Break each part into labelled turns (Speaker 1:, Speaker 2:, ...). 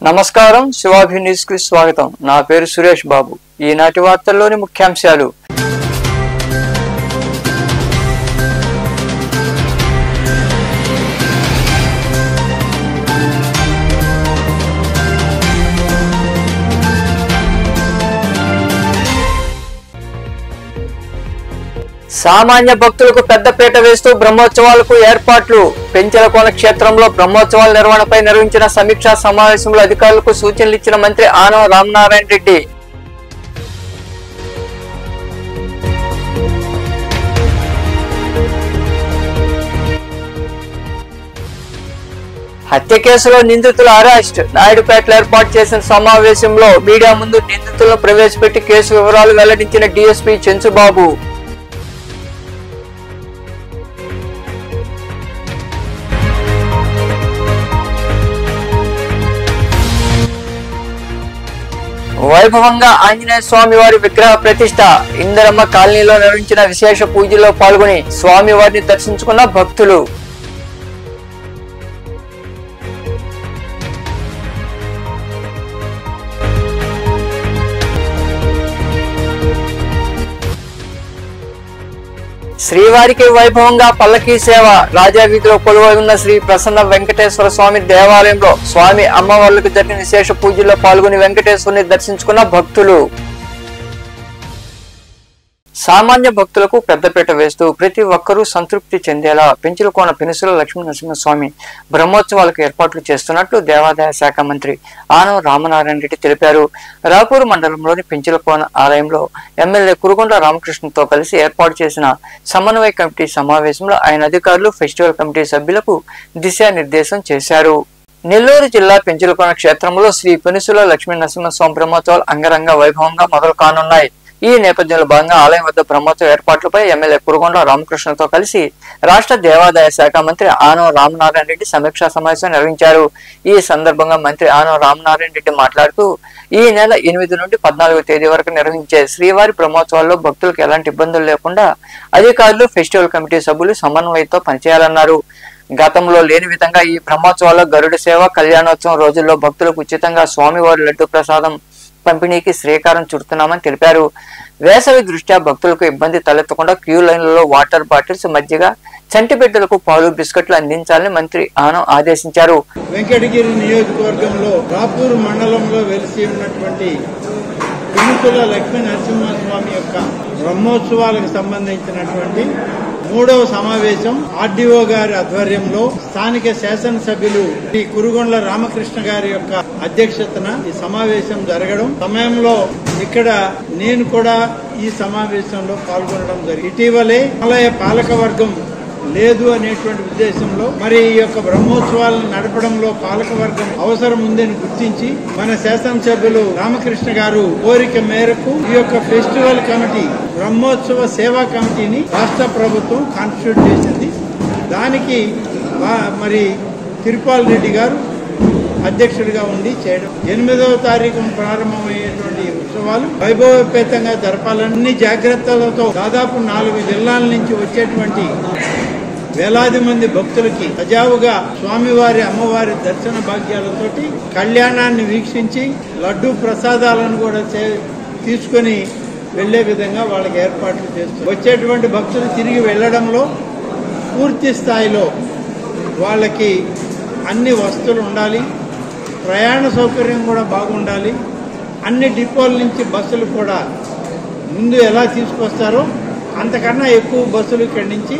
Speaker 1: నమస్కారం, శివాభి న్యూస్ కి స్వాగతం. నా పేరు సురేష్ బాబు. ఈనాటి వార్తల్లోని ముఖ్యాంశాలు. సామాన్య భక్తులకు పెద్దపీట వేస్తూ బ్రహ్మోత్సవాలకు ఏర్పాట్లు. పెంచలకోన క్షేత్రంలో బ్రహ్మోత్సవాల నిర్వహణపై నిర్వహించిన సమీక్షా సమావేశంలో అధికారులకు సూచనలు ఇచ్చిన మంత్రి ఆనం రామనారాయణ రెడ్డి. హత్య కేసులో నిందితుల అరెస్ట్. నాయుడుపేటలో ఏర్పాటు చేసిన సమావేశంలో మీడియా ముందు నిందితులను ప్రవేశపెట్టి కేసు వివరాలు వెల్లడించిన డీఎస్పీ చెంచుబాబు. వైభవంగా ఆంజనేయ స్వామి వారి విగ్రహ ప్రతిష్ట. ఇందిరమ్మ కాలనీలో నిర్వహించిన విశేష పూజల్లో పాల్గొని స్వామి వారిని దర్శించుకున్న భక్తులు. శ్రీవారికి వైభవంగా పల్లకీ సేవ. రాజా వీధిలో కొలువై ఉన్న శ్రీ ప్రసన్న వెంకటేశ్వర స్వామి దేవాలయంలో స్వామి అమ్మవార్లకు జరిగిన విశేష పూజల్లో పాల్గొని వెంకటేశ్వరుని దర్శించుకున్న భక్తులు. సామాన్య భక్తులకు పెద్దపీట వేస్తూ ప్రతి ఒక్కరూ సంతృప్తి చెందేలా పెంచలకోన పెనుసుల లక్ష్మీ నరసింహస్వామి బ్రహ్మోత్సవాలకు ఏర్పాట్లు చేస్తున్నట్లు దేవాదాయ శాఖ మంత్రి ఆనం రామనారాయణ రెడ్డి తెలిపారు. రాపూరు మండలంలోని పెంచలకోన ఆలయంలో ఎమ్మెల్యే కురుగొండ రామకృష్ణతో కలిసి ఏర్పాటు చేసిన సమన్వయ కమిటీ సమావేశంలో ఆయన అధికారులు ఫెస్టివల్ కమిటీ సభ్యులకు దిశానిర్దేశం చేశారు. నెల్లూరు జిల్లా పెంచలకోన క్షేత్రంలో శ్రీ పెనుసుల లక్ష్మీ నరసింహస్వామి బ్రహ్మోత్సవాలు అంగరంగ వైభవంగా మొదలు కానున్నాయి. ఈ నేపథ్యంలో భాగంగా ఆలయం వద్ద బ్రహ్మోత్సవ ఏర్పాట్లపై ఎమ్మెల్యే కురుగొండ రామకృష్ణతో కలిసి రాష్ట్ర దేవాదాయ శాఖ మంత్రి ఆనం రామనారాయణ రెడ్డి సమీక్షా సమావేశం నిర్వహించారు. ఈ సందర్భంగా మంత్రి ఆనం రామనారాయణ రెడ్డి మాట్లాడుతూ ఈ నెల 8 నుండి 14వ తేదీ వరకు నిర్వహించే శ్రీవారి బ్రహ్మోత్సవాల్లో భక్తులకు ఎలాంటి ఇబ్బందులు లేకుండా అధికారులు ఫెస్టివల్ కమిటీ సభ్యులు సమన్వయంతో పనిచేయాలన్నారు. గతంలో లేని విధంగా ఈ బ్రహ్మోత్సవాల్లో గరుడ సేవ, కళ్యాణోత్సవం రోజుల్లో భక్తులకు ఉచితంగా స్వామివారి లడ్డు ప్రసాదం పంపిణీకి శ్రీకారం చుడుతున్నామని తెలిపారు. వేసవి దృష్ట్యా భక్తులకు ఇబ్బంది తలెత్తకుండా క్యూ లైన్లలో వాటర్ బాటిల్స్, మజ్జిగ, చంటి బిడ్డలకు పాలు, బిస్కెట్లు అందించాలని మంత్రి ఆనం ఆదేశించారు.
Speaker 2: వెంకటగిరి నియోజకవర్గంలో రాపూరు మండలంలో వెలిసి ఉన్నటువంటి పెనుసుల లక్ష్మీ నరసింహస్వామి యొక్క బ్రహ్మోత్సవాలకు సంబంధించినటువంటి 3వ సమావేశం ఆర్డీఓ గారి ఆధ్వర్యంలో స్థానిక శాసనసభ్యులు శ్రీ కురుగొండ్ల రామకృష్ణ గారి యొక్క అధ్యక్షతన ఈ సమావేశం జరగడం సమయంలో ఇక్కడ నేను కూడా ఈ సమావేశంలో పాల్గొనడం జరిగింది. ఇటీవలే ఆలయ పాలకవర్గం లేదు అనేటువంటి ఉద్దేశంలో మరి ఈ యొక్క బ్రహ్మోత్సవాలను నడపడంలో పాలకవర్గం అవసరం ఉందని గుర్తించి మన శాసనసభ్యులు రామకృష్ణ గారు కోరిక మేరకు ఈ యొక్క ఫెస్టివల్ కమిటీ, బ్రహ్మోత్సవ సేవా కమిటీని రాష్ట్ర ప్రభుత్వం కాన్స్టిట్యూట్ చేసింది. దానికి మరి తిరుపాల్ రెడ్డి గారు అధ్యక్షుడిగా ఉండి చేయడం. 8వ తారీఖు ప్రారంభమయ్యేటువంటి ఉత్సవాలు వైభవపేతంగా జరపాలన్ని జాగ్రత్తలతో దాదాపు 4 జిల్లాల నుంచి వచ్చేటువంటి వేలాది మంది భక్తులకి సజావుగా స్వామివారి అమ్మవారి దర్శన భాగ్యాలతోటి కళ్యాణాన్ని వీక్షించి లడ్డూ ప్రసాదాలను కూడా తీసుకుని వెళ్లే విధంగా వాళ్ళకి ఏర్పాట్లు చేస్తారు. వచ్చేటువంటి భక్తులు తిరిగి వెళ్లడంలో పూర్తి స్థాయిలో వాళ్ళకి అన్ని వస్తువులు ఉండాలి, ప్రయాణ సౌకర్యం కూడా బాగుండాలి. అన్ని డిపోల నుంచి బస్సులు కూడా ముందు ఎలా తీసుకొస్తారో అంతకన్నా ఎక్కువ బస్సులు ఇక్కడి నుంచి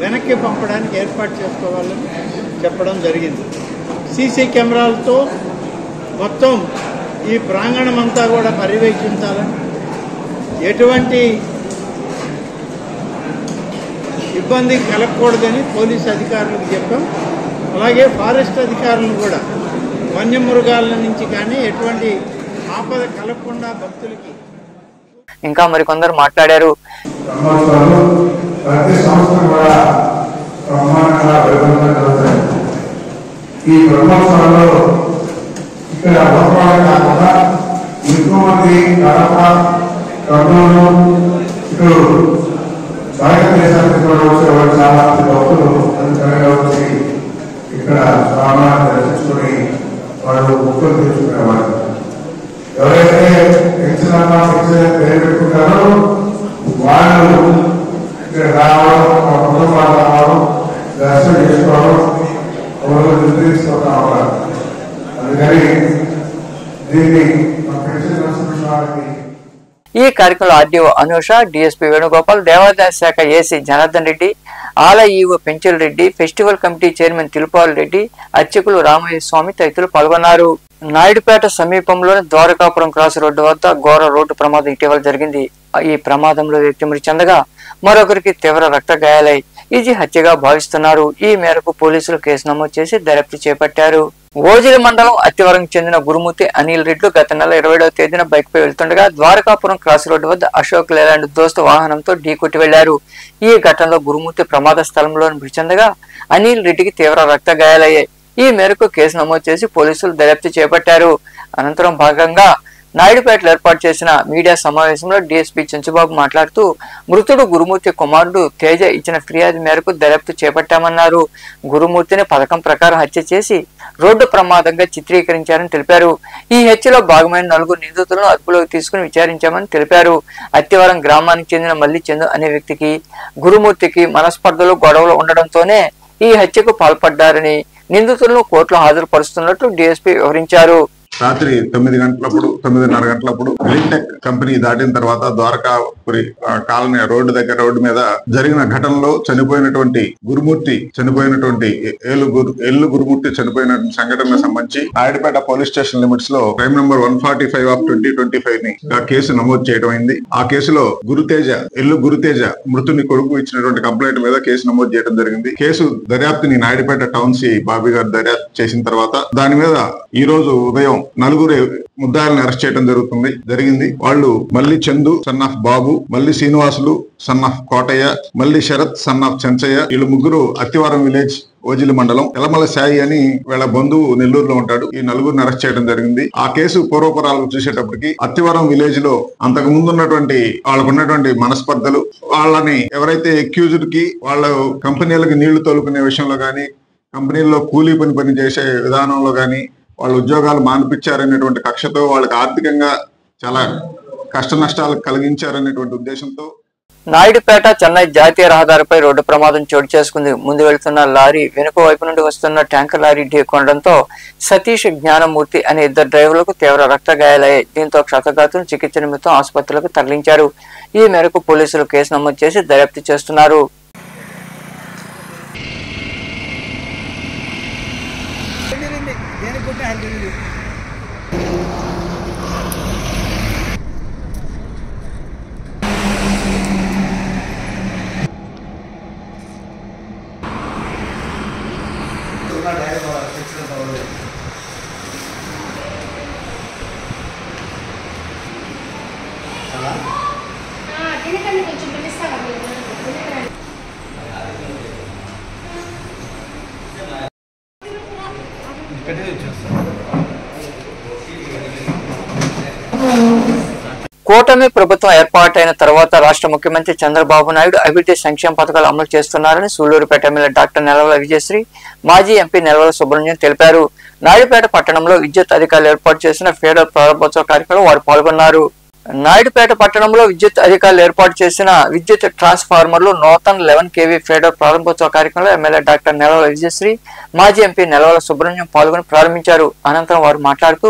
Speaker 2: వెనక్కి పంపడానికి ఏర్పాటు చేసుకోవాలని చెప్పడం జరిగింది. సీసీ కెమెరాలతో మొత్తం ఈ ప్రాంగణం అంతా కూడా పర్యవేక్షించాలని, ఎటువంటి ఇబ్బంది కలగకూడదని పోలీసు అధికారులకు చెప్పాం. అలాగే ఫారెస్ట్ అధికారులను కూడా వన్యమృగాల నుంచి కానీ ఎటువంటి ఆపద కలగకుండా భక్తులకి.
Speaker 1: ఇంకా మరికొందరు మాట్లాడారు.
Speaker 3: ప్రతి సంవత్సరం కూడా బ్రహ్మాండంగా వైభవంగా జరుగుతాయి. ఈ బ్రహ్మోత్సవంలో ఇక్కడ లోపాలు కాకుండా ఎక్కువ మంది కడప, కర్నూలు, ఇటు బయట దేశానికి కూడా వచ్చేవాళ్ళు చాలా మంది భక్తులు వచ్చి ఇక్కడ స్వామివారిని దర్శించుకుని వాళ్ళు భక్తులు తీసుకుని తీసుకోవడం అవ్వాలి. అందుకని దీన్ని మా పెన్షన్ రాష్ట్ర వారికి
Speaker 1: ఈ కార్యక్రమంలో ఆర్డీఓ అనూష, డిఎస్పీ వేణుగోపాల్, దేవాదాయ శాఖ ఏసీ జనార్దన్ రెడ్డి, ఆలయ EO Penchal Reddy, festival committee chairman Tirupal Reddy, అర్చకులు రామయ్య స్వామి తదితరులు పాల్గొన్నారు. నాయుడుపేట సమీపంలోని ద్వారకాపురం క్రాస్ రోడ్డు వద్ద ఘోర రోడ్డు ప్రమాదం ఇటీవల జరిగింది. ఈ ప్రమాదంలో వ్యక్తి మృతి చెందగా మరొకరికి తీవ్ర రక్త గాయాలై ఇది హత్యగా భావిస్తున్నారు. ఈ మేరకు పోలీసులు కేసు నమోదు చేసి దర్యాప్తు చేపట్టారు. ఓజిలి మండలం అత్తివరం చెందిన గురుమూర్తి అనిల్ రెడ్డి గత నెల 27వ తేదీన బైక్ పై వెళ్తుండగా ద్వారకాపురం క్రాస్ రోడ్డు వద్ద అశోక్ లేలాండ్ దోస్తు వాహనంతో ఢీకొట్టి వెళ్లారు. ఈ ఘటనలో గురుమూర్తి ప్రమాద స్థలంలో మృతి చెందగా అనిల్ రెడ్డికి తీవ్ర రక్త గాయాలయ్యాయి. ఈ మేరకు కేసు నమోదు చేసి పోలీసులు దర్యాప్తు చేపట్టారు. అనంతరం భాగంగా నాయుడుపేటలో ఏర్పాటు చేసిన మీడియా సమావేశంలో డీఎస్పీ చంచుబాబు మాట్లాడుతూ మృతుడు గురుమూర్తి కుమారుడు తేజ ఇచ్చిన ఫిర్యాదు మేరకు దర్యాప్తు చేపట్టామన్నారు. గురుమూర్తిని పథకం ప్రకారం హత్య చేసి రోడ్డు ప్రమాదంగా చిత్రీకరించారని తెలిపారు. ఈ హత్యలో భాగమైన 4 నిందితులను అదుపులోకి తీసుకుని విచారించామని తెలిపారు. అత్తివరం గ్రామానికి చెందిన మల్లి చందు అనే వ్యక్తికి గురుమూర్తికి మనస్పర్ధలు గొడవలు ఉండడంతోనే ఈ హత్యకు పాల్పడ్డారని నిందితులను కోర్టులో హాజరుపరుస్తున్నట్లు డీఎస్పీ వివరించారు.
Speaker 4: రాత్రి 9:30 గంటలప్పుడు గ్రీన్టెక్ కంపెనీ దాటిన తర్వాత ద్వారకాపురి కాలనీ రోడ్డు మీద జరిగిన ఘటనలో చనిపోయినటువంటి ఎల్లు గురుమూర్తి చనిపోయిన సంఘటనకు సంబంధించి నాయుడుపేట పోలీస్ స్టేషన్ లిమిట్స్ లో క్రైమ్ నంబర్ 145/2025 ని కేసు నమోదు చేయడం అయింది. ఆ కేసులో ఎల్లు గురుతేజ మృతుని కొడుకు ఇచ్చినటువంటి కంప్లైంట్ మీద కేసు నమోదు చేయడం జరిగింది. కేసు దర్యాప్తుని నాయుడుపేట టౌన్ సి బాబీ గారు దర్యాప్తు చేసిన తర్వాత దాని మీద ఈ రోజు ఉదయం 4 ముద్దాయిలను అరెస్ట్ చేయడం జరిగింది. వాళ్ళు Malli Chandu son of Babu, Malli Srinivasulu son of Kotaiah, Malli Sarath son of Chenchaiah. వీళ్ళు ముగ్గురు అత్తివరం విలేజ్ ఓజిలి మండలం. ఎలమల సాయి అని వీళ్ళ బంధువు నెల్లూరులో ఉంటాడు. ఈ 4గురిని అరెస్ట్ చేయడం జరిగింది. ఆ కేసు పూర్వపరాలు చూసేటప్పటికి అత్తివరం విలేజ్ లో అంతకు ముందు ఉన్నటువంటి వాళ్ళకున్నటువంటి మనస్పర్ధలు, వాళ్ళని ఎవరైతే అక్యూజ్డ్ కి వాళ్ళ కంపెనీలకు నీళ్లు తోలుకునే విషయంలో గానీ, కంపెనీల్లో కూలీ పని చేసే విధానంలో గానీ, వాళ్ళ ఉద్యోగాలు మానిపించారనేటువంటి కక్షతో వాళ్ళకి ఆర్థికంగా చాలా కష్ట నష్టాలు కలిగించారనేటువంటి ఉద్దేశంతో
Speaker 1: నాయుడుపేట చెన్నై జాతీయ రహదారిపై రోడ్డు ప్రమాదం చోటు చేసుకుంది. ముందు వెళ్తున్న లారీ వెనుక వైపు నుండి వస్తున్న ట్యాంకర్ లారీ ఢీకొనడంతో సతీష్, జ్ఞానమూర్తి అనే 2 డ్రైవర్లకు తీవ్ర రక్త గాయాలయ్యాయి. దీంతో క్షతగాతులను చికిత్స నిమిత్తం ఆసుపత్రులకు తరలించారు. ఈ మేరకు పోలీసులు కేసు నమోదు చేసి దర్యాప్తు చేస్తున్నారు. కూటమి ప్రభుత్వం ఏర్పాటైన తర్వాత రాష్ట్ర ముఖ్యమంత్రి చంద్రబాబు నాయుడు అభివృద్ధి సంక్షేమ పథకాలు అమలు చేస్తున్నారని సూళ్లూరుపేట ఎమ్మెల్యే డాక్టర్ నెలవల విజయశ్రీ, మాజీ ఎంపీ నెలవల సుబ్రహ్మణ్యం తెలిపారు. నాయుడుపేట పట్టణంలో విద్యుత్ అధికారులు ఏర్పాటు చేసిన ఫెడరల్ ప్రారంభోత్సవ కార్యక్రమంలో వారు పాల్గొన్నారు. నాయుడుపేట పట్టణంలో విద్యుత్ అధికారులు ఏర్పాటు చేసిన విద్యుత్ ట్రాన్స్ఫార్మర్లు నూతన 11 kV ఫెడరల్ ప్రారంభోత్సవ కార్యక్రమంలో ఎమ్మెల్యే డాక్టర్ నెలవల విజయశ్రీ, మాజీ ఎంపీ నెలవల సుబ్రహ్మణ్యం పాల్గొని ప్రారంభించారు. అనంతరం వారు మాట్లాడుతూ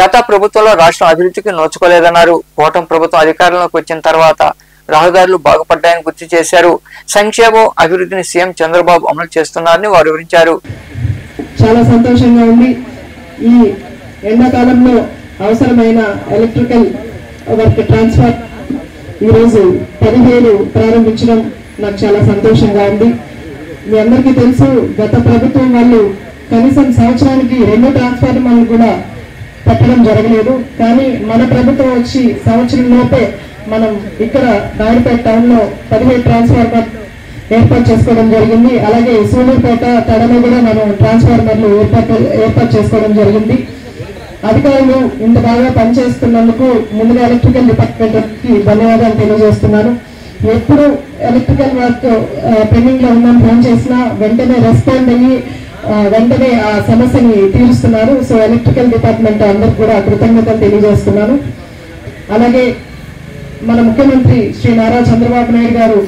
Speaker 1: గత ప్రభుత్వంలో రాష్ట్రం అభివృద్ధికి నోచుకోలేదన్నారు. కూటమి ప్రభుత్వం అధికారంలోకి వచ్చిన తర్వాత రహదారులు బాగుపడ్డాయని గుర్తు చేశారు. సంక్షేమం, అభివృద్ధిని సీఎం చంద్రబాబు అమలు చేస్తున్నారని వారు వివరించారు.
Speaker 5: చాలా సంతోషంగా ఉంది. ఈ ఎండాకాలంలో అవసరమైన ఎలక్ట్రికల్ వర్క్ ట్రాన్స్ఫర్ ఈరోజు 10,000 ప్రారంభించడం నాకు చాలా సంతోషంగా ఉంది. మీ అందరికీ తెలుసు, గత ప్రభుత్వం వాళ్ళు కనీసం సంవత్సరానికి 2 ట్రాన్స్ఫార్మర్లు కూడా పెట్టడం జరగలేదు. కానీ మన ప్రభుత్వం వచ్చి సంవత్సరం లోపే మనం ఇక్కడ నాయుడుపేట టౌన్ లో 17 ట్రాన్స్ఫార్మర్ ఏర్పాటు చేసుకోవడం జరిగింది. అలాగే సూలూరుపేట తడలో కూడా మనం ట్రాన్స్ఫార్మర్లు ఏర్పాటు చేసుకోవడం జరిగింది. అధికారులు ఇంత బాగా పనిచేస్తున్నందుకు ముందుగా ఎలక్ట్రికల్ డిపార్ట్మెంట్ కి ధన్యవాదాలు తెలియజేస్తున్నాను. ఎప్పుడు ఎలక్ట్రికల్ వర్క్ పెండింగ్ లో ఉందని ఫోన్ చేసినా వెంటనే రెస్పాండ్ అయ్యి వెంటనే ఆ సమస్యని తీరుస్తున్నారు. సో ఎలక్ట్రికల్ డిపార్ట్మెంట్ అందరికి కూడా కృతజ్ఞతలు తెలియజేస్తున్నాను. అలాగే మన ముఖ్యమంత్రి శ్రీ నారా చంద్రబాబు నాయుడు గారు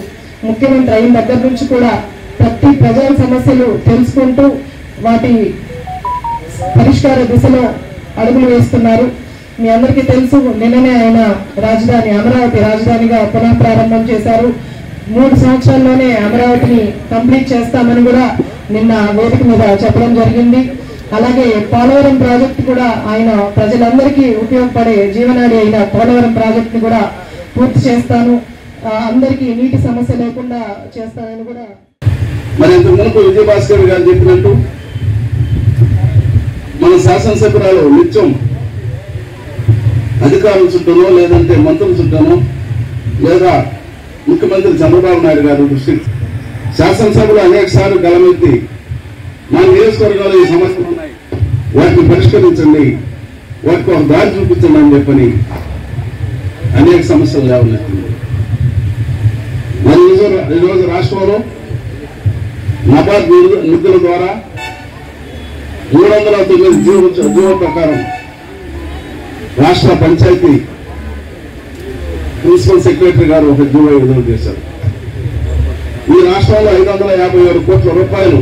Speaker 5: ముఖ్యమంత్రి అయిన దగ్గర నుంచి కూడా ప్రతి ప్రజల సమస్యలు తెలుసుకుంటూ వాటి పరిష్కార దిశలో అడుగులు వేస్తున్నారు. మీ అందరికీ తెలుసు, నిన్ననే ఆయన రాజధాని అమరావతి రాజధానిగా పునః ప్రారంభం చేశారు. 3 సంవత్సరాల్లోనే అమరావతిని కంప్లీట్ చేస్తామని కూడా నిన్న వేదిక మీద చెప్పడం జరిగింది. అలాగే పోలవరం ప్రాజెక్టు కూడా ఆయన ప్రజలందరికీ ఉపయోగపడే జీవనాడి అయిన పోలవరం ప్రాజెక్టుని కూడా పూర్తి చేస్తాను, అందరికీ నీటి సమస్య లేకుండా చేస్తానని కూడా.
Speaker 6: మరి ఇంతకుముందు విజయభాస్కర్ గారు చెప్పినట్టు మన శాసనసభ్యురాలు నిత్యం అధికారుల చుట్టూనో లేదంటే మంత్రుల చుట్టూనో లేదా ముఖ్యమంత్రి చంద్రబాబు నాయుడు గారి దృష్టికి శాసనసభలో అనేక సార్లు గలమెత్తి మా నియోజకవర్గంలో ఈ సమస్యలు ఉన్నాయి, వాటిని పరిష్కరించండి, వాటికి ఒక దారి చూపించండి అని చెప్పని అనేక సమస్యలు లేవనెత్తింది. మరి ఈరోజు రాష్ట్రంలో నబార్డ్ నిధుల ద్వారా 309 జీవో ప్రకారం రాష్ట్ర పంచాయతీ ప్రిన్సిపల్ సెక్రటరీ గారు ఒక జీవో విడుదల చేశారు. ఈ రాష్ట్రంలో 557 కోట్ల రూపాయలు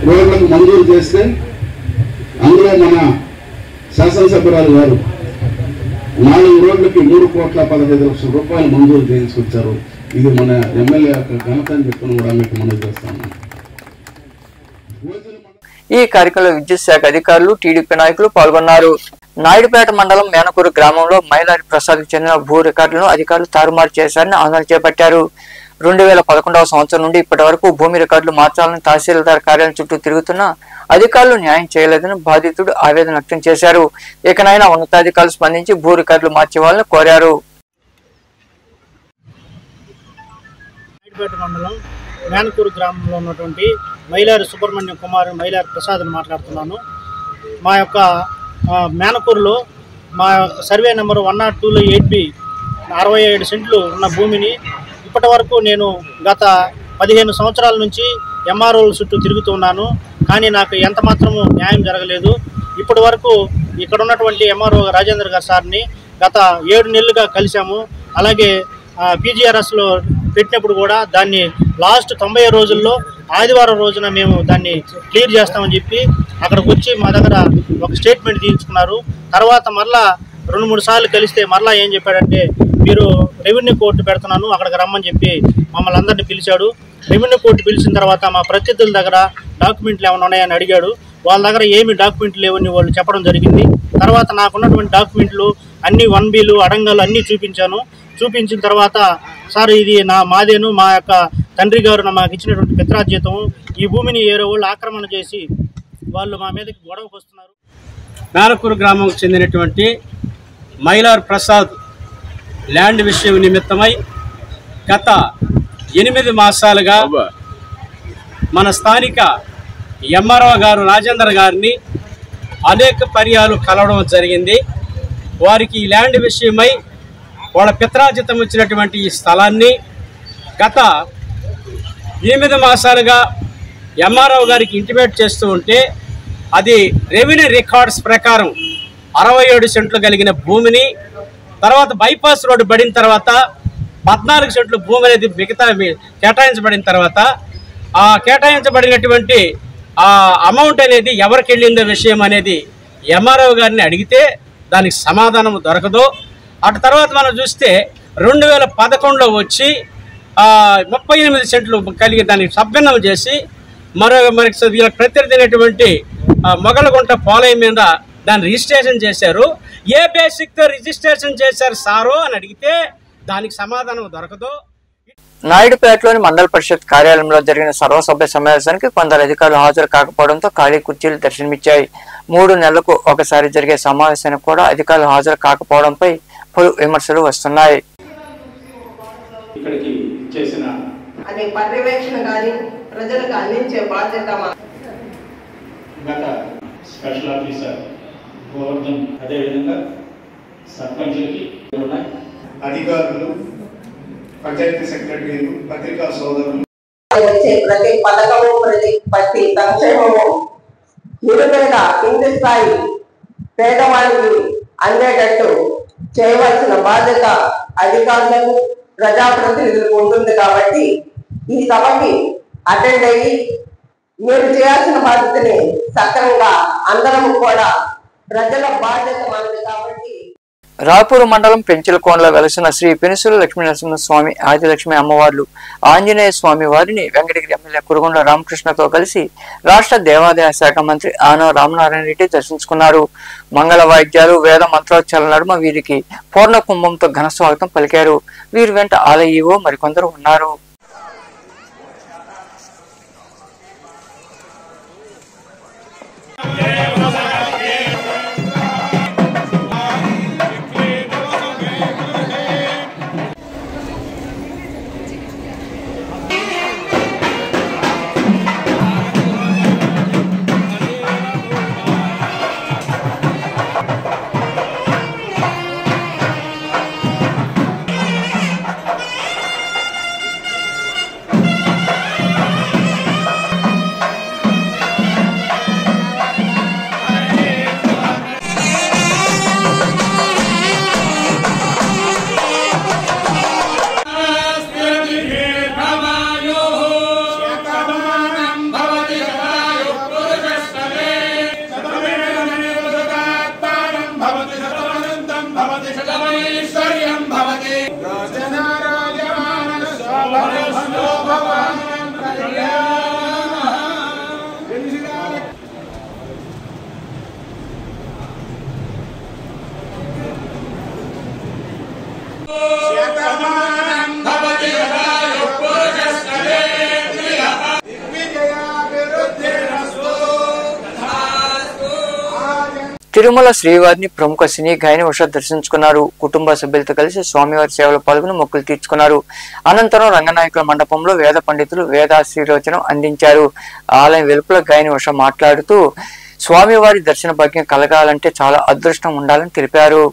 Speaker 6: రోడ్లకు మంజూరు చేస్తే అందులో మన శాసనసభ్యురాలు గారు 4 రోడ్లకి 3,15,00,000 రూపాయలు మంజూరు చేయించుకొచ్చారు. ఇది మన ఎమ్మెల్యే యొక్క ఘనత అని చెప్పి కూడా మీకు మనం చేస్తాము.
Speaker 1: ఈ కార్యక్రమంలో విద్యుత్ శాఖ అధికారులు, టీడీపీ నాయకులు పాల్గొన్నారు. నాయుడుపేట మండలం మేనకూరు గ్రామంలో మైలారి ప్రసాద్కు చెందిన భూ రికార్డులను అధికారులు తారుమారు చేశారని ఆందోళన చేపట్టారు. 2011వ సంవత్సరం నుండి ఇప్పటి వరకు భూమి రికార్డులు మార్చాలని తహసీల్దార్ కార్యాలయం చుట్టూ తిరుగుతున్నా అధికారులు న్యాయం చేయలేదని బాధితుడు ఆవేదన వ్యక్తం చేశారు. ఇకనైనా ఉన్నతాధికారులు స్పందించి భూ రికార్డులు మార్చేవాలని కోరారు.
Speaker 7: నాయుడుపేట మండలం మేనకూరు గ్రామంలో ఉన్నటువంటి మైలారి సుబ్రహ్మణ్యం కుమార్, మైలారి ప్రసాద్ని మాట్లాడుతున్నాను. మా యొక్క మేనకూరులో మా సర్వే నెంబర్ 102లో 8B 67 సెంట్లు ఉన్న భూమిని ఇప్పటి వరకు నేను గత 15 సంవత్సరాల నుంచి ఎంఆర్ఓల చుట్టూ తిరుగుతున్నాను. కానీ నాకు ఎంత మాత్రము న్యాయం జరగలేదు. ఇప్పటి వరకు ఇక్కడ ఉన్నటువంటి ఎంఆర్ఓ రాజేంద్ర గారు సార్ని గత 7 నెలలుగా కలిసాము. అలాగే పీజీఆర్ఎస్లో పెట్టినప్పుడు కూడా దాన్ని లాస్ట్ 90 రోజుల్లో ఆదివారం రోజున మేము దాన్ని క్లియర్ చేస్తామని చెప్పి అక్కడికి వచ్చి మా దగ్గర ఒక స్టేట్మెంట్ తీయించుకున్నారు. తర్వాత మరలా 2-3 సార్లు కలిస్తే మరలా ఏం చెప్పాడంటే, మీరు రెవెన్యూ కోర్టు పెడుతున్నాను అక్కడికి రమ్మని చెప్పి మమ్మల్ని అందరినీ పిలిచాడు. రెవెన్యూ కోర్టు పిలిచిన తర్వాత మా ప్రత్యర్థుల దగ్గర డాక్యుమెంట్లు ఏమైనా ఉన్నాయని అడిగాడు. వాళ్ళ దగ్గర ఏమి డాక్యుమెంట్లు లేవని వాళ్ళు చెప్పడం జరిగింది. తర్వాత నాకున్నటువంటి డాక్యుమెంట్లు అన్ని 1Bలు అడంగాలు అన్నీ చూపించిన తర్వాత, సార్ ఇది మాదేను, మా యొక్క తండ్రి గారు మాకు ఇచ్చినటువంటి పిత్రార్జితం, ఈ భూమిని ఏరో వాళ్ళు ఆక్రమణ చేసి వాళ్ళు మా మీదకి గొడవకు వస్తున్నారు. మేనకూరు గ్రామంకు చెందినటువంటి మైలార్ ప్రసాద్ ల్యాండ్ విషయం నిమిత్తమై గత 8 మాసాలుగా మన స్థానిక ఎంఆర్ఓ గారు రాజేంద్ర గారిని అనేక పర్యాలు కలవడం జరిగింది. వారికి ఈ ల్యాండ్ విషయమై వాళ్ళ పిత్రార్జితం వచ్చినటువంటి ఈ స్థలాన్ని గత 8 మాసాలుగా ఎంఆర్ఓ గారికి ఇంటిమేట్ చేస్తూ ఉంటే అది రెవెన్యూ రికార్డ్స్ ప్రకారం 67 సెంట్లు కలిగిన భూమిని తర్వాత బైపాస్ రోడ్డు పడిన తర్వాత 14 సెంట్లు భూమి అనేది మిగతా కేటాయించబడిన తర్వాత ఆ కేటాయించబడినటువంటి ఆ అమౌంట్ అనేది ఎవరికి వెళ్ళిందో విషయం అనేది ఎంఆర్ఓ గారిని అడిగితే దానికి సమాధానం దొరకదు. అటు తర్వాత మనం చూస్తే 2011లో వచ్చి 38 సెంట్లు కలిగి దానికి సబ్మిన్నం చేసి మనకి ప్రత్యర్థి అయినటువంటి మొగలగుంట పోలయం మీద దాన్ని రిజిస్ట్రేషన్ చేశారు. ఏ బేసిక్తో రిజిస్ట్రేషన్ చేశారు సారో అని అడిగితే దానికి సమాధానం దొరకదు.
Speaker 1: నాయుడుపేటలోని మండల పరిషత్ కార్యాలయంలో జరిగిన సర్వసభ్య సమావేశానికి కొందరు అధికారులు హాజరు కాకపోవడంతో ఖాళీ కుర్చీలు దర్శనమిచ్చాయి. 3 నెలలకు ఒకసారి జరిగే సమావేశానికి కూడా అధికారులు హాజరు కాకపోవడంపై పలు విమర్శలు వస్తున్నాయి.
Speaker 8: అనే పర్యవేక్షణ కానీ ప్రజలకు అందించే బాధ్యత
Speaker 9: గత స్పెషల్ ఆఫీసర్ గోవర్ధన్, అదేవిధంగా సర్పంచులకి ఉన్నాయి
Speaker 3: అధికారులు, పంచాయతీ సెక్రటరీలు, పత్రికా సోదరులు
Speaker 8: వచ్చే ప్రతి పథకము, ప్రతి సంక్షేమము నిరుపేద కింది స్థాయి పేదవానికి అందేటట్టు చేయవలసిన బాధ్యత అధికారులకు, ప్రజాప్రతినిధులకు ఉంటుంది. కాబట్టి ఈ సభకి అటెండ్ అయ్యి మీరు చేయాల్సిన బాధ్యతని సక్రమంగా అందరం కూడా ప్రజల బాధ్యత మనది కాబట్టి.
Speaker 1: రాపూరు మండలం పెంచలకోనలో వెలసిన శ్రీ పెనుసుల లక్ష్మీనరసింహస్వామి ఆదిలక్ష్మి అమ్మవార్లు ఆంజనేయ స్వామి వారిని వెంకటగిరి ఎమ్మెల్యే కురుగొండ రామకృష్ణతో కలిసి రాష్ట్ర దేవాదాయ శాఖ మంత్రి ఆనవ రామనారాయణ రెడ్డి దర్శించుకున్నారు. మంగళ వాయిద్యాలు వేద మంత్రోచ్చారాల నడుమ వీరికి పూర్ణ కుంభంతో ఘన స్వాగతం పలికారు. వీరి వెంట ఆలయ ఈవో మరికొందరు ఉన్నారు. తిరుమల శ్రీవారిని ప్రముఖ సినీ గాయని ఉష దర్శించుకున్నారు. కుటుంబ సభ్యులతో కలిసి స్వామివారి సేవలో పాల్గొని మొక్కులు తీర్చుకున్నారు. అనంతరం రంగనాయకుల మండపంలో వేద పండితులు వేదాశీర్వచనం అందించారు. ఆలయం వెలుపల గాయని ఉష మాట్లాడుతూ స్వామివారి దర్శన భాగ్యం కలగాలంటే చాలా అదృష్టం ఉండాలని తెలిపారు.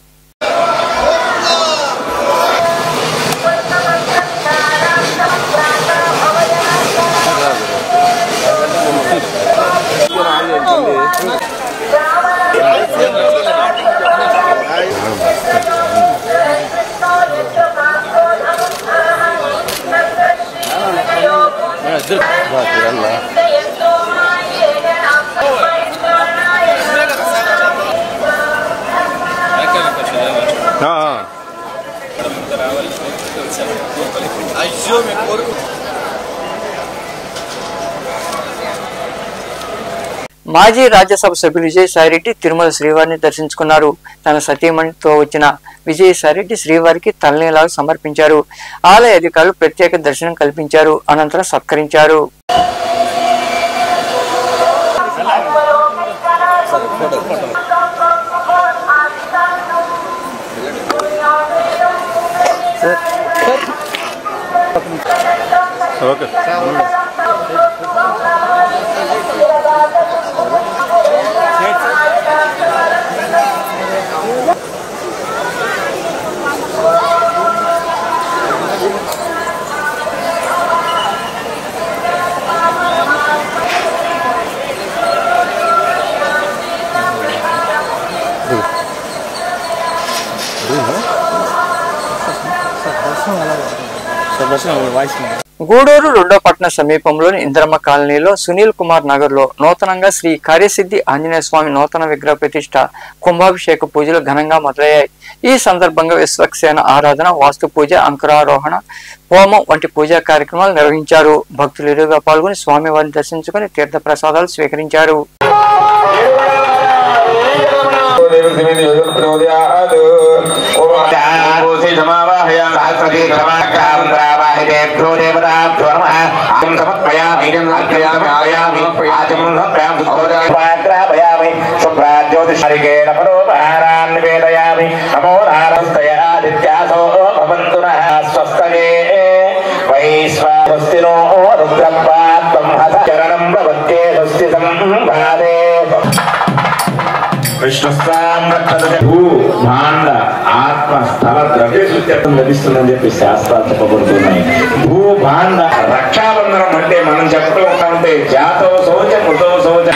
Speaker 1: మాజీ రాజ్యసభ సభ్యులు విజయసాయిరెడ్డి తిరుమల శ్రీవారిని దర్శించుకున్నారు. తన సతీమణితో వచ్చిన విజయసాయిరెడ్డి శ్రీవారికి తలనీలాలు సమర్పించారు. ఆలయ అధికారులు ప్రత్యేక దర్శనం కల్పించారు. అనంతరం సత్కరించారు. గూడూరు రెండో పట్టణ సమీపంలోని ఇంద్రమ్మ కాలనీలో సునీల్ కుమార్ నగర్ లో నూతనంగా శ్రీ కార్యసిద్ధి ఆంజనేయ స్వామి నూతన విగ్రహ ప్రతిష్ట కుంభాభిషేక పూజలు ఘనంగా మొదలయ్యాయి. ఈ సందర్భంగా విశ్వక్సేన ఆరాధన, వాస్తు పూజ, అంకురారోహణ, హోమం వంటి పూజా కార్యక్రమాలు నిర్వహించారు. భక్తులు ఇరుగా పాల్గొని స్వామివారిని దర్శించుకుని తీర్థ ప్రసాదాలు స్వీకరించారు.
Speaker 10: భూభాండ ఆత్మ స్థల ద్రవ్య సూత్యం లభిస్తుందని చెప్పి శాస్త్రాలు చెప్పబడుతున్నాయి. భూభాండ రక్షాబంధనం అంటే మనం చెప్తూ ఉంటామంటే జాతో శౌచ మృతో శౌచ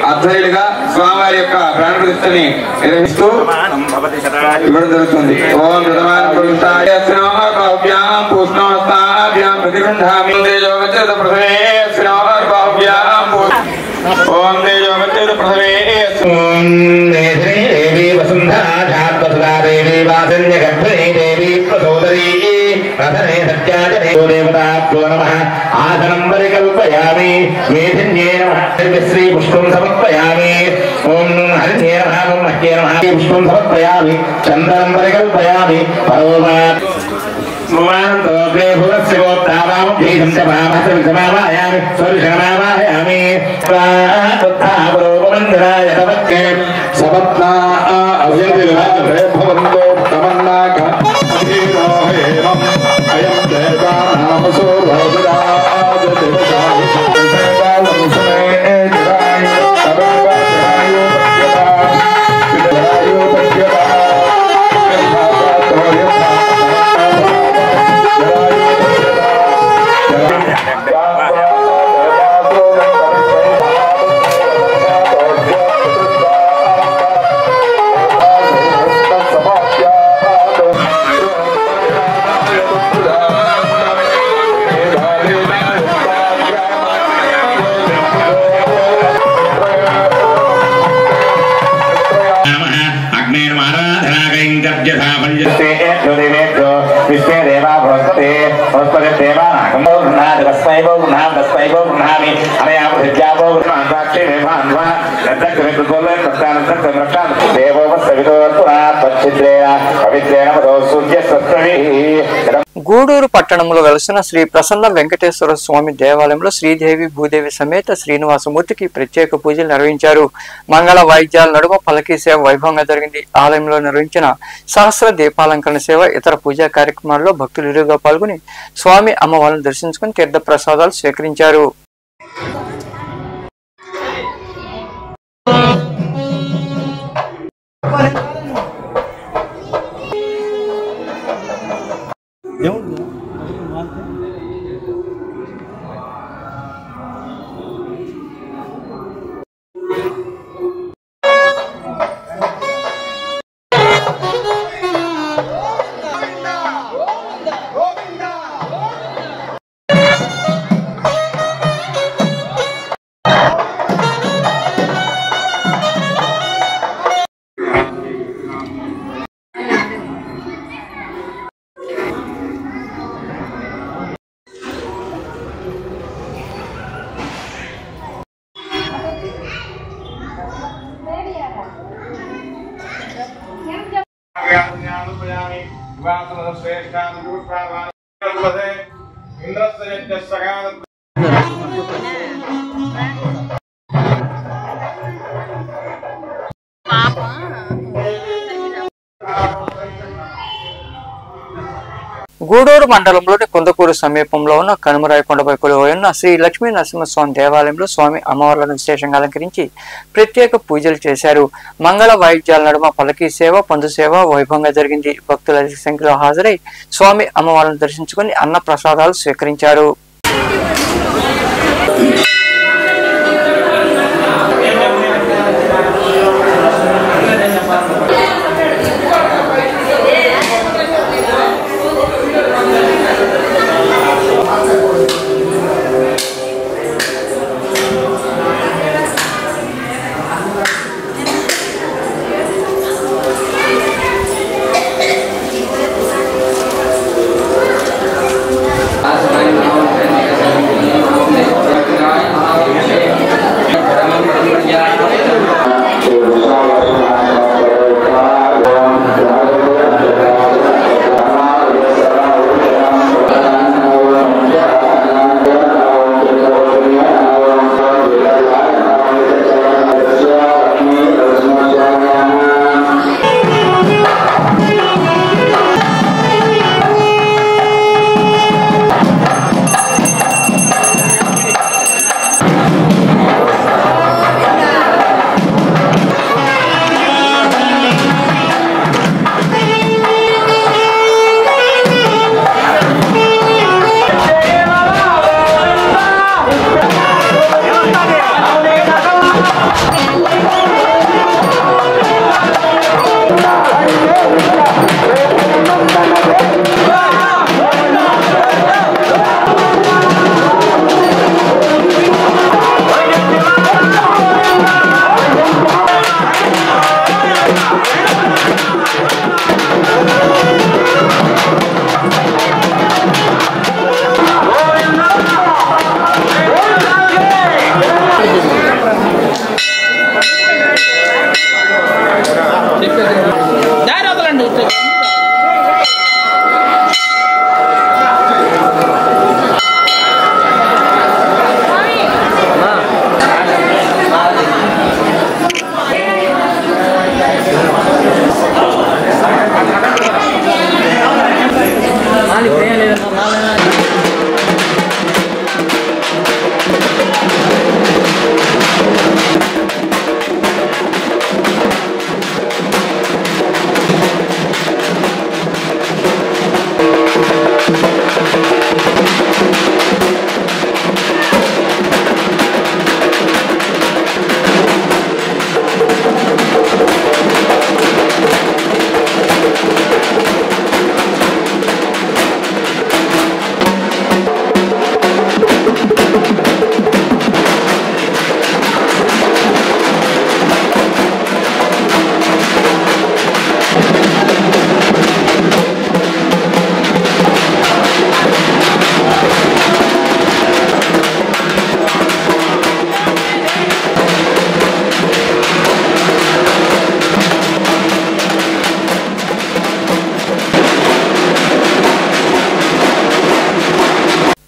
Speaker 10: అధ్యయులుగా స్వామివారి యొక్క ప్రాణ ప్రతిష్టని నిర్వహిస్తూ ఇవ్వడం జరుగుతుంది. ఓం ఆసనం పరికల్పయామి మేధిన్యే నమః శ్రీ పుష్పం సమర్పయామి. ఓం హరిణ్యే నమః ఓం మహ్యే నమః పుష్పం సమర్పయామి. చందనం పరికల్పయామి.
Speaker 1: గూడూరు పట్టణంలో వెలసిన శ్రీ ప్రసన్న వెంకటేశ్వర స్వామి దేవాలయంలో శ్రీదేవి భూదేవి సమేత శ్రీనివాసమూర్తికి ప్రత్యేక పూజలు నిర్వహించారు. మంగళ వాయిద్యాల నడుమ పలకీ సేవ వైభవంగా జరిగింది. ఆలయంలో నిర్వహించిన సహస్ర దీపాలంకరణ సేవ ఇతర పూజా కార్యక్రమాల్లో భక్తులు ఇరుగా పాల్గొని స్వామి అమ్మవారిని దర్శించుకుని తీర్థ ప్రసాదాలు స్వీకరించారు. గూడూరు మండలంలోని కుందకూరు సమీపంలో ఉన్న కనుమరాయకొండపై కొలువై ఉన్న శ్రీ లక్ష్మీ నరసింహస్వామి దేవాలయంలో స్వామి అమ్మవార్లను విశేషంగా అలంకరించి ప్రత్యేక పూజలు చేశారు. మంగళ వాయిద్యాల నడుమ పలకీ సేవ పందు సేవ వైభవంగా జరిగింది. భక్తులు అధిక సంఖ్యలో హాజరై స్వామి అమ్మవార్లను దర్శించుకుని అన్న ప్రసాదాలు స్వీకరించారు.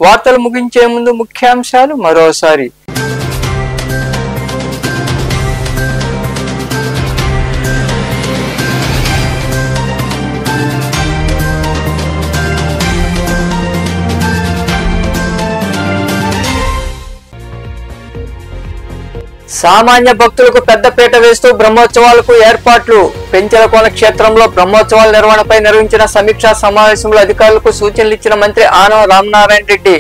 Speaker 1: వార్తలు ముగించే ముందు ముఖ్యాంశాలు మరోసారి. సామాన్య భక్తులకు పెద్దపీట వేస్తూ బ్రహ్మోత్సవాలకు ఏర్పాట్లు. పెంచలకోన క్షేత్రంలో బ్రహ్మోత్సవాల నిర్వహణపై నిర్వహించిన సమీక్షా సమావేశంలో అధికారులకు సూచనలు ఇచ్చిన మంత్రి ఆనం రామనారాయణ రెడ్డి.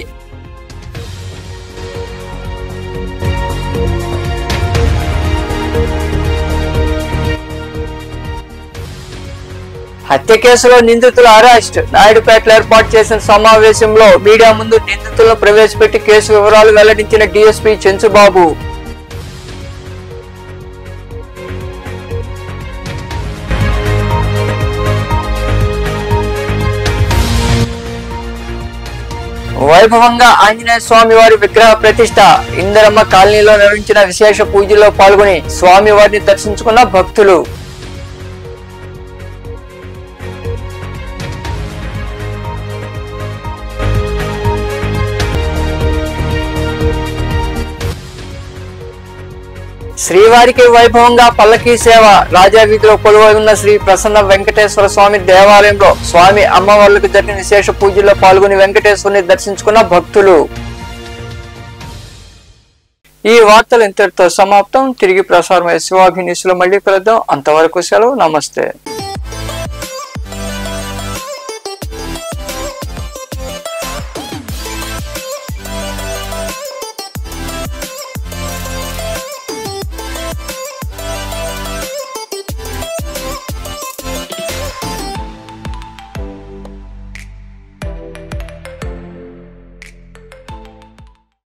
Speaker 1: హత్య కేసులో నిందితుల అరెస్ట్. నాయుడుపేటలో ఏర్పాటు చేసిన సమావేశంలో మీడియా ముందు నిందితులను ప్రవేశపెట్టి కేసు వివరాలు వెల్లడించిన డీఎస్పీ చెంచుబాబు. వైభవంగా ఆంజనేయ స్వామి వారి విగ్రహ ప్రతిష్ట. ఇందిరమ్మ కాలనీలో నిర్వహించిన విశేష పూజల్లో పాల్గొని స్వామి వారిని దర్శించుకున్న భక్తులు. శ్రీవారికి వైభవంగా పల్లకీ సేవ. రాజా వీధిలో కొలువై ఉన్న శ్రీ ప్రసన్న వెంకటేశ్వర స్వామి దేవాలయంలో స్వామి అమ్మవార్లకు జరిగిన విశేష పూజల్లో పాల్గొని వెంకటేశ్వరుని దర్శించుకున్న భక్తులు. ఈ వార్తలు ఇంతటితో సమాప్తం. తిరిగి ప్రసారమయ్యే శివాభినీసులో మళ్ళీ కలుద్దాం. అంతవరకు సెలవు. నమస్తే.